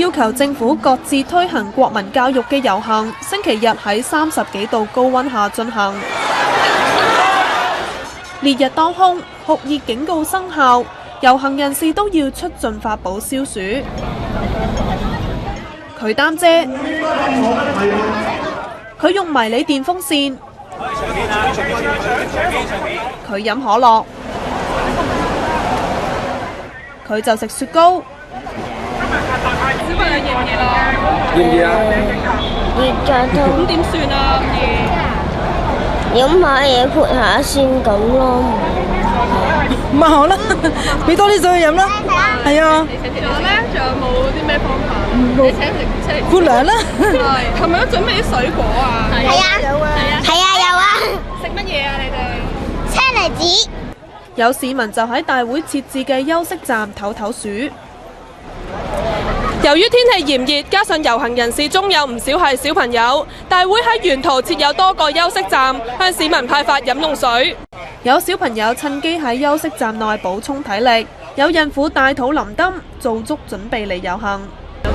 要求政府各自推行國民教育嘅遊行，星期日喺30幾度高溫下進行。烈日當空，酷熱警告生效，遊行人士都要出盡法寶消暑。佢擔遮，佢用迷你電風扇，佢飲可樂，佢就食雪糕。小朋友熱唔熱啊？熱唔熱啊？熱咗都。咁點算啊？咁熱。飲下嘢潑下先咁咯。咁咪好啦，俾多啲水去飲啦。係啊。仲有咧？仲有冇啲咩方法？你請食出嚟。潑涼啦。係。係咪都準備啲水果啊？係啊，有啊。食乜嘢啊？你哋？車厘子。有市民就喺大會設置嘅休息站唞唞暑。由於天氣炎熱，加上遊行人士中有唔少係小朋友，大會喺沿途設有多個休息站，向市民派發飲用水。有小朋友趁機喺休息站內補充體力，有孕婦大肚臨登，做足準備嚟遊行。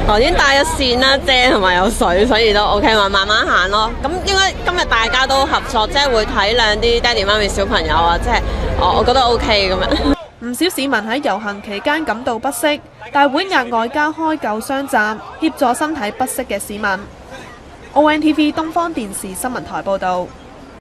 我已經帶咗線啦、遮同埋有水，所以都 OK 嘛，慢慢行咯。咁應該今日大家都合作，即係會體諒啲爹哋媽咪小朋友啊，即係我覺得 OK 咁樣。唔少市民喺遊行期間感到不適，大會額外加開救傷站，協助身體不適嘅市民。ONTV 東方電視新聞台報導。